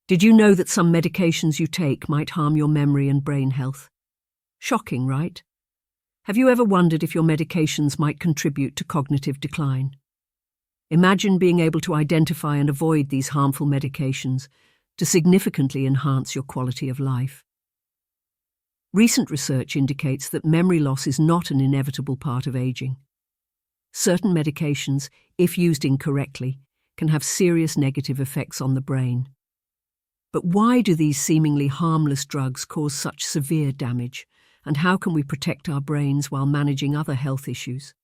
Did you know that some medications you take might harm your memory and brain health? Shocking, right? Have you ever wondered if your medications might contribute to cognitive decline? Imagine being able to identify and avoid these harmful medications to significantly enhance your quality of life. Recent research indicates that memory loss is not an inevitable part of aging. Certain medications, if used incorrectly, can have serious negative effects on the brain. But why do these seemingly harmless drugs cause such severe damage, and how can we protect our brains while managing other health issues?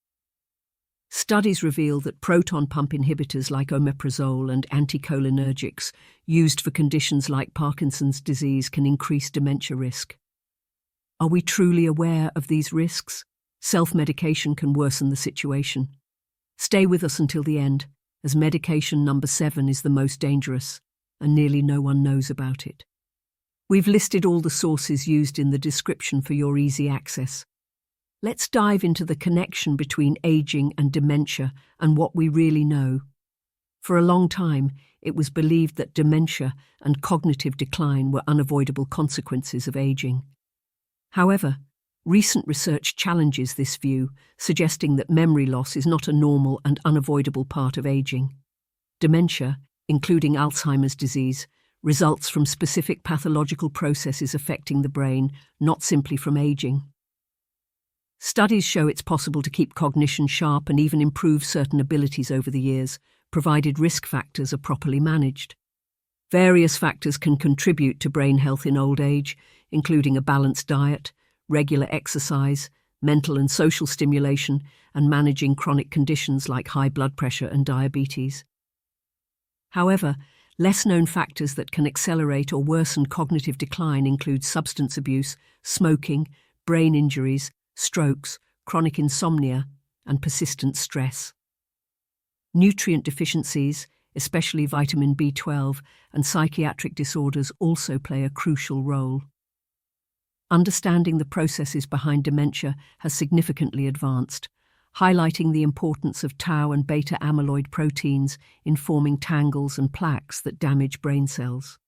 Studies reveal that proton pump inhibitors like omeprazole and anticholinergics used for conditions like Parkinson's disease can increase dementia risk. Are we truly aware of these risks? Self-medication can worsen the situation. Stay with us until the end, as medication number 7 is the most dangerous, and nearly no one knows about it. We've listed all the sources used in the description for your easy access. Let's dive into the connection between aging and dementia and what we really know. For a long time, it was believed that dementia and cognitive decline were unavoidable consequences of aging. However, recent research challenges this view, suggesting that memory loss is not a normal and unavoidable part of aging. Dementia, including Alzheimer's disease, results from specific pathological processes affecting the brain, not simply from aging. Studies show it's possible to keep cognition sharp and even improve certain abilities over the years, provided risk factors are properly managed. Various factors can contribute to brain health in old age, including a balanced diet, regular exercise, mental and social stimulation, and managing chronic conditions like high blood pressure and diabetes. However, less-known factors that can accelerate or worsen cognitive decline include substance abuse, smoking, brain injuries, strokes, chronic insomnia, and persistent stress. Nutrient deficiencies, especially vitamin B12, and psychiatric disorders also play a crucial role. Understanding the processes behind dementia has significantly advanced, highlighting the importance of tau and beta-amyloid proteins in forming tangles and plaques that damage brain cells.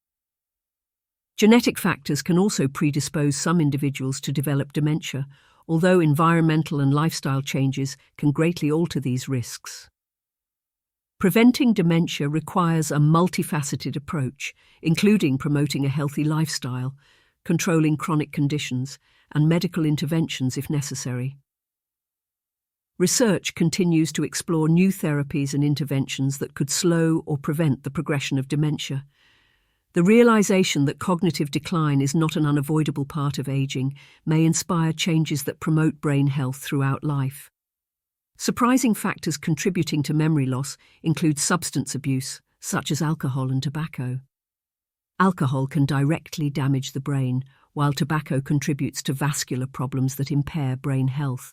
Genetic factors can also predispose some individuals to develop dementia, although environmental and lifestyle changes can greatly alter these risks. Preventing dementia requires a multifaceted approach, including promoting a healthy lifestyle, controlling chronic conditions, and medical interventions if necessary. Research continues to explore new therapies and interventions that could slow or prevent the progression of dementia. The realization that cognitive decline is not an unavoidable part of aging may inspire changes that promote brain health throughout life. Surprising factors contributing to memory loss include substance abuse, such as alcohol and tobacco. Alcohol can directly damage the brain, while tobacco contributes to vascular problems that impair brain health.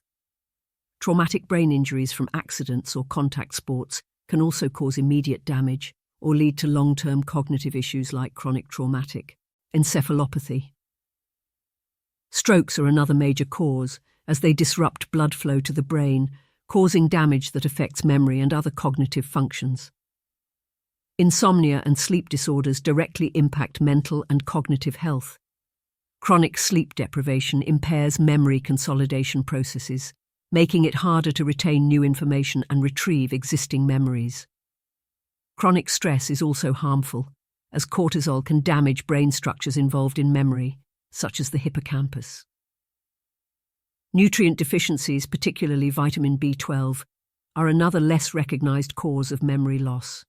Traumatic brain injuries from accidents or contact sports can also cause immediate damage or lead to long-term cognitive issues like chronic traumatic encephalopathy. Strokes are another major cause, as they disrupt blood flow to the brain, causing damage that affects memory and other cognitive functions. Insomnia and sleep disorders directly impact mental and cognitive health. Chronic sleep deprivation impairs memory consolidation processes, making it harder to retain new information and retrieve existing memories. Chronic stress is also harmful, as cortisol can damage brain structures involved in memory, such as the hippocampus. Nutrient deficiencies, particularly vitamin B12, are another less recognized cause of memory loss.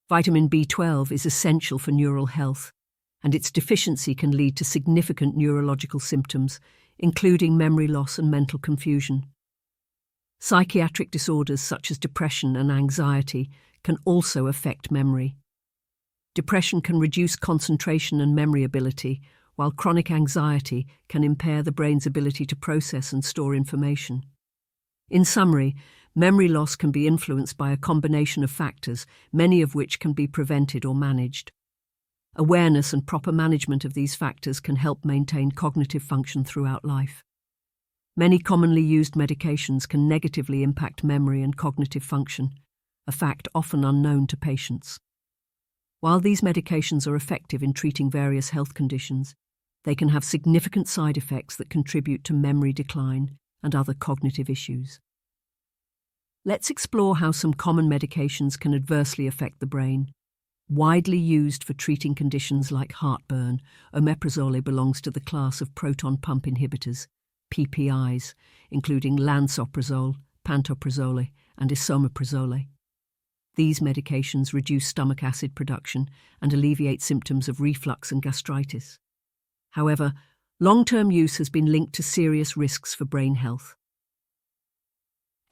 Vitamin B12 is essential for neural health, and its deficiency can lead to significant neurological symptoms, including memory loss and mental confusion. Psychiatric disorders such as depression and anxiety can also affect memory. Depression can reduce concentration and memory ability, while chronic anxiety can impair the brain's ability to process and store information. In summary, memory loss can be influenced by a combination of factors, many of which can be prevented or managed. Awareness and proper management of these factors can help maintain cognitive function throughout life. Many commonly used medications can negatively impact memory and cognitive function, a fact often unknown to patients. While these medications are effective in treating various health conditions, they can have significant side effects that contribute to memory decline and other cognitive issues. Let's explore how some common medications can adversely affect the brain. Widely used for treating conditions like heartburn, omeprazole belongs to the class of proton pump inhibitors, PPIs, including lansoprazole, pantoprazole, and esomeprazole. These medications reduce stomach acid production and alleviate symptoms of reflux and gastritis. However, long-term use has been linked to serious risks for brain health.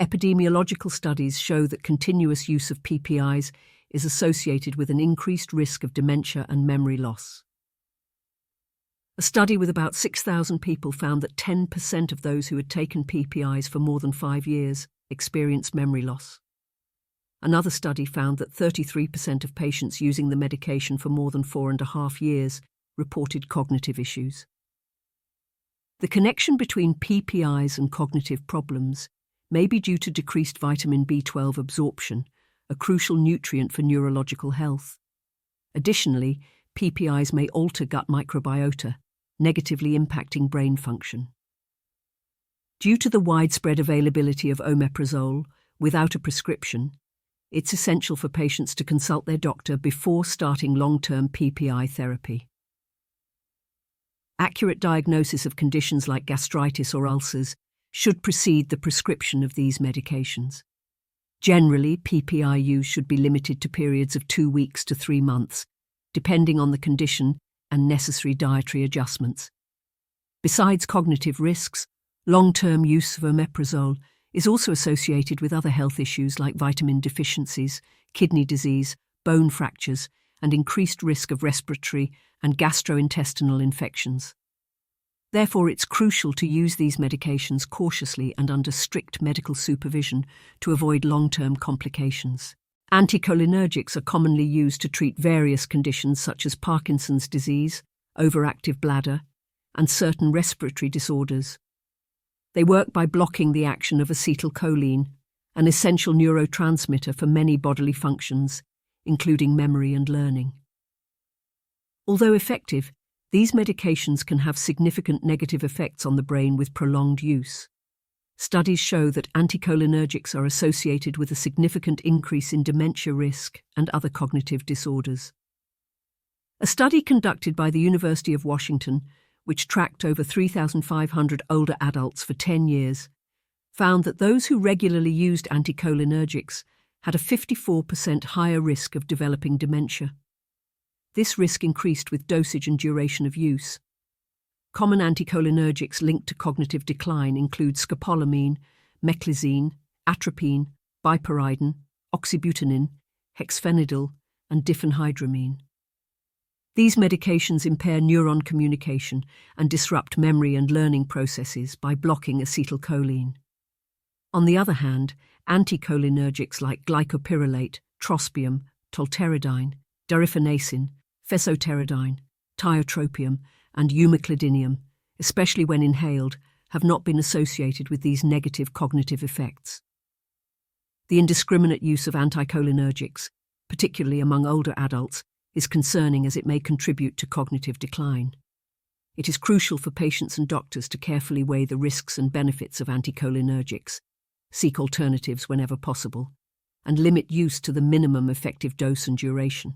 Epidemiological studies show that continuous use of PPIs is associated with an increased risk of dementia and memory loss. A study with about 6,000 people found that 10% of those who had taken PPIs for more than 5 years experienced memory loss. Another study found that 33% of patients using the medication for more than 4.5 years reported cognitive issues. The connection between PPIs and cognitive problems may be due to decreased vitamin B12 absorption, a crucial nutrient for neurological health. Additionally, PPIs may alter gut microbiota, negatively impacting brain function. Due to the widespread availability of omeprazole without a prescription, it's essential for patients to consult their doctor before starting long-term PPI therapy. Accurate diagnosis of conditions like gastritis or ulcers should precede the prescription of these medications. Generally, PPI use should be limited to periods of 2 weeks to 3 months, depending on the condition and necessary dietary adjustments. Besides cognitive risks, long-term use of omeprazole is also associated with other health issues like vitamin deficiencies, kidney disease, bone fractures, and increased risk of respiratory and gastrointestinal infections. Therefore, it's crucial to use these medications cautiously and under strict medical supervision to avoid long-term complications. Anticholinergics are commonly used to treat various conditions such as Parkinson's disease, overactive bladder, and certain respiratory disorders. They work by blocking the action of acetylcholine, an essential neurotransmitter for many bodily functions, including memory and learning. Although effective, these medications can have significant negative effects on the brain with prolonged use. Studies show that anticholinergics are associated with a significant increase in dementia risk and other cognitive disorders. A study conducted by the University of Washington, which tracked over 3,500 older adults for 10 years, found that those who regularly used anticholinergics had a 54% higher risk of developing dementia. This risk increased with dosage and duration of use. Common anticholinergics linked to cognitive decline include scopolamine, meclizine, atropine, biparidine, oxybutynin, hexfenadil, and diphenhydramine. These medications impair neuron communication and disrupt memory and learning processes by blocking acetylcholine. On the other hand, anticholinergics like glycopyrrolate, trospium, tolterodine, dariphenacin, fesoterodine, tiotropium, and umeclidinium, especially when inhaled, have not been associated with these negative cognitive effects. The indiscriminate use of anticholinergics, particularly among older adults, is concerning as it may contribute to cognitive decline. It is crucial for patients and doctors to carefully weigh the risks and benefits of anticholinergics, seek alternatives whenever possible, and limit use to the minimum effective dose and duration.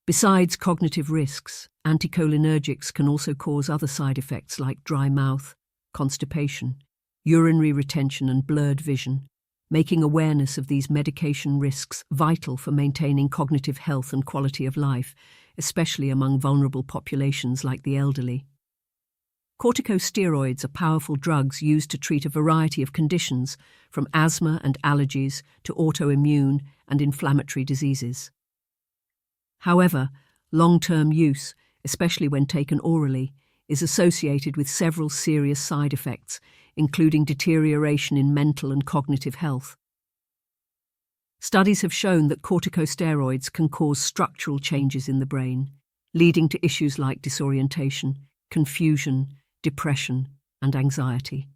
Besides cognitive risks, anticholinergics can also cause other side effects like dry mouth, constipation, urinary retention, and blurred vision, making awareness of these medication risks vital for maintaining cognitive health and quality of life, especially among vulnerable populations like the elderly. Corticosteroids are powerful drugs used to treat a variety of conditions, from asthma and allergies to autoimmune and inflammatory diseases. However, long-term use, especially when taken orally, is associated with several serious side effects, including deterioration in mental and cognitive health. Studies have shown that corticosteroids can cause structural changes in the brain, leading to issues like disorientation, confusion, depression, and anxiety.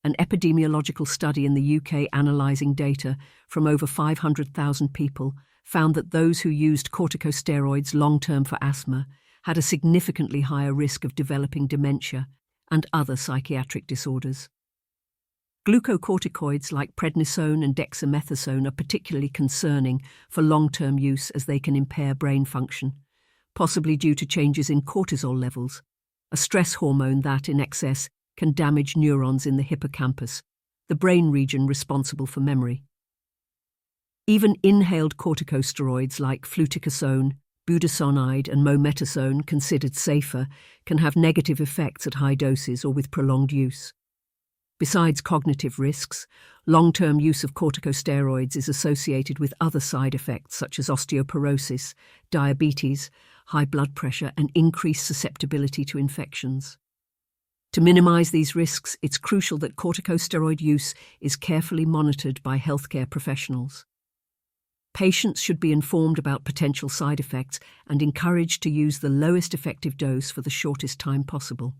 An epidemiological study in the UK analysing data from over 500,000 people found that those who used corticosteroids long-term for asthma had a significantly higher risk of developing dementia and other psychiatric disorders. Glucocorticoids like prednisone and dexamethasone are particularly concerning for long-term use as they can impair brain function, possibly due to changes in cortisol levels, a stress hormone that, in excess, can damage neurons in the hippocampus, the brain region responsible for memory. Even inhaled corticosteroids like fluticasone, budesonide and mometasone, considered safer, can have negative effects at high doses or with prolonged use. Besides cognitive risks, long-term use of corticosteroids is associated with other side effects such as osteoporosis, diabetes, high blood pressure, and increased susceptibility to infections. To minimize these risks, it's crucial that corticosteroid use is carefully monitored by healthcare professionals. Patients should be informed about potential side effects and encouraged to use the lowest effective dose for the shortest time possible.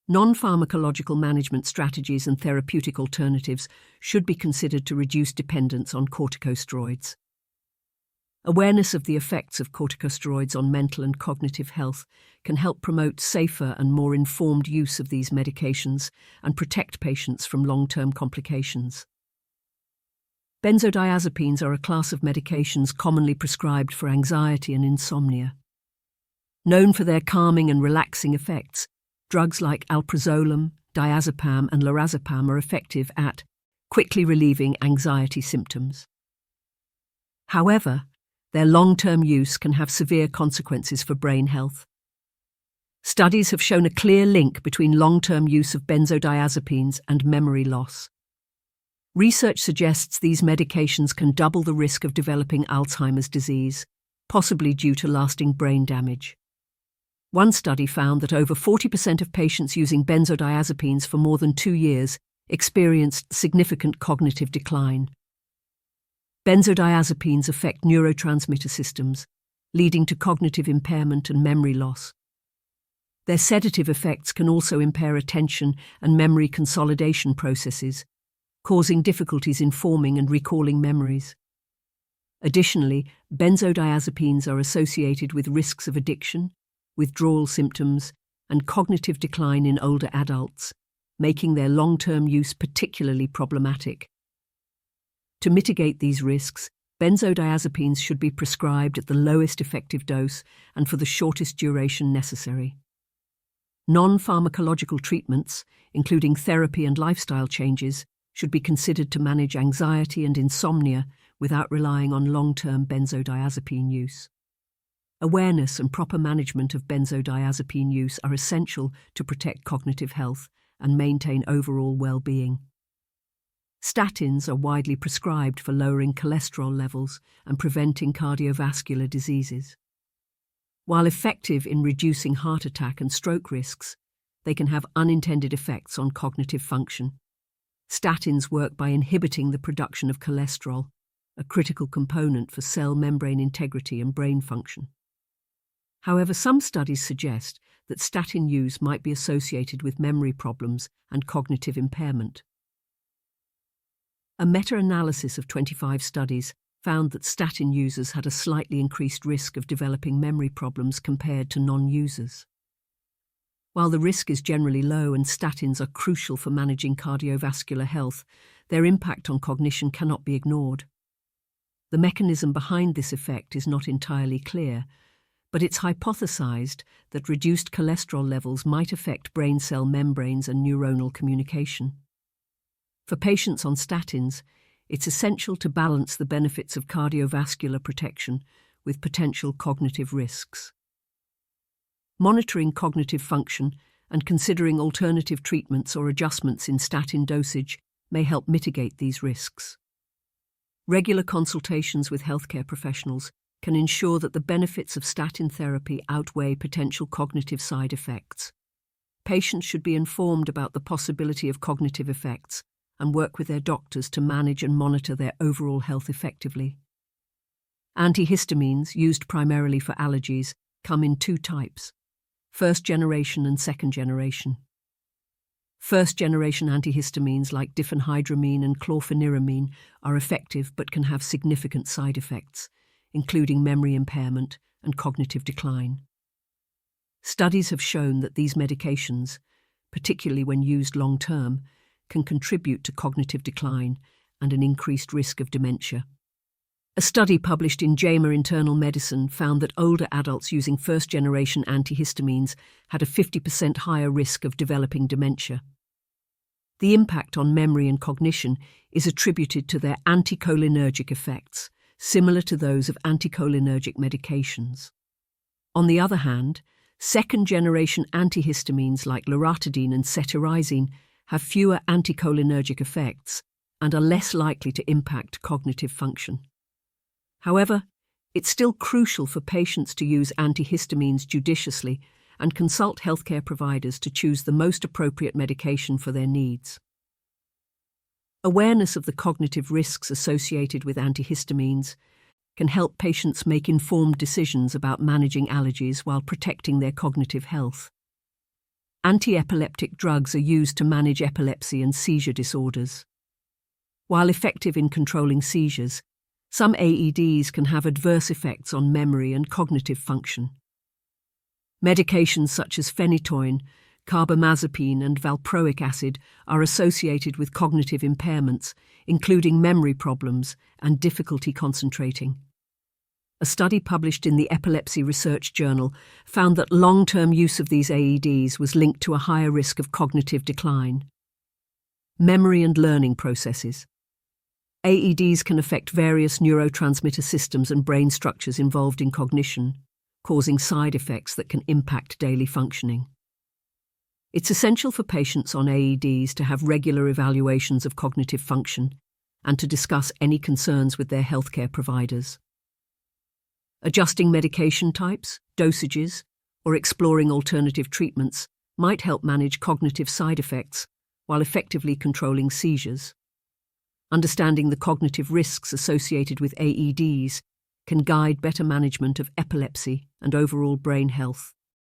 Non-pharmacological management strategies and therapeutic alternatives should be considered to reduce dependence on corticosteroids. Awareness of the effects of corticosteroids on mental and cognitive health can help promote safer and more informed use of these medications and protect patients from long-term complications. Benzodiazepines are a class of medications commonly prescribed for anxiety and insomnia. Known for their calming and relaxing effects, drugs like alprazolam, diazepam and lorazepam are effective at quickly relieving anxiety symptoms. However, their long-term use can have severe consequences for brain health. Studies have shown a clear link between long-term use of benzodiazepines and memory loss. Research suggests these medications can double the risk of developing Alzheimer's disease, possibly due to lasting brain damage. One study found that over 40% of patients using benzodiazepines for more than 2 years experienced significant cognitive decline. Benzodiazepines affect neurotransmitter systems, leading to cognitive impairment and memory loss. Their sedative effects can also impair attention and memory consolidation processes, causing difficulties in forming and recalling memories. Additionally, benzodiazepines are associated with risks of addiction, withdrawal symptoms, and cognitive decline in older adults, making their long-term use particularly problematic. To mitigate these risks, benzodiazepines should be prescribed at the lowest effective dose and for the shortest duration necessary. Non-pharmacological treatments, including therapy and lifestyle changes, should be considered to manage anxiety and insomnia without relying on long-term benzodiazepine use. Awareness and proper management of benzodiazepine use are essential to protect cognitive health and maintain overall well-being. Statins are widely prescribed for lowering cholesterol levels and preventing cardiovascular diseases. While effective in reducing heart attack and stroke risks, they can have unintended effects on cognitive function. Statins work by inhibiting the production of cholesterol, a critical component for cell membrane integrity and brain function. However, some studies suggest that statin use might be associated with memory problems and cognitive impairment. A meta-analysis of 25 studies found that statin users had a slightly increased risk of developing memory problems compared to non-users. While the risk is generally low and statins are crucial for managing cardiovascular health, their impact on cognition cannot be ignored. The mechanism behind this effect is not entirely clear, but it's hypothesized that reduced cholesterol levels might affect brain cell membranes and neuronal communication. For patients on statins, it's essential to balance the benefits of cardiovascular protection with potential cognitive risks. Monitoring cognitive function and considering alternative treatments or adjustments in statin dosage may help mitigate these risks. Regular consultations with healthcare professionals can ensure that the benefits of statin therapy outweigh potential cognitive side effects. Patients should be informed about the possibility of cognitive effects and work with their doctors to manage and monitor their overall health effectively. Antihistamines, used primarily for allergies, come in 2 types: first generation and second generation. First-generation antihistamines like diphenhydramine and chlorpheniramine are effective but can have significant side effects, including memory impairment and cognitive decline. Studies have shown that these medications, particularly when used long-term, can contribute to cognitive decline and an increased risk of dementia. A study published in JAMA Internal Medicine found that older adults using first-generation antihistamines had a 50% higher risk of developing dementia. The impact on memory and cognition is attributed to their anticholinergic effects, similar to those of anticholinergic medications. On the other hand, second-generation antihistamines like loratadine and cetirizine have fewer anticholinergic effects and are less likely to impact cognitive function. However, it's still crucial for patients to use antihistamines judiciously and consult healthcare providers to choose the most appropriate medication for their needs. Awareness of the cognitive risks associated with antihistamines can help patients make informed decisions about managing allergies while protecting their cognitive health. Anti-epileptic drugs are used to manage epilepsy and seizure disorders. While effective in controlling seizures, some AEDs can have adverse effects on memory and cognitive function. Medications such as phenytoin, carbamazepine, and valproic acid are associated with cognitive impairments, including memory problems and difficulty concentrating. A study published in the Epilepsy Research Journal found that long-term use of these AEDs was linked to a higher risk of cognitive decline. Memory and learning processes. AEDs can affect various neurotransmitter systems and brain structures involved in cognition, causing side effects that can impact daily functioning. It's essential for patients on AEDs to have regular evaluations of cognitive function and to discuss any concerns with their healthcare providers. Adjusting medication types, dosages, or exploring alternative treatments might help manage cognitive side effects while effectively controlling seizures. Understanding the cognitive risks associated with AEDs can guide better management of epilepsy and overall brain health.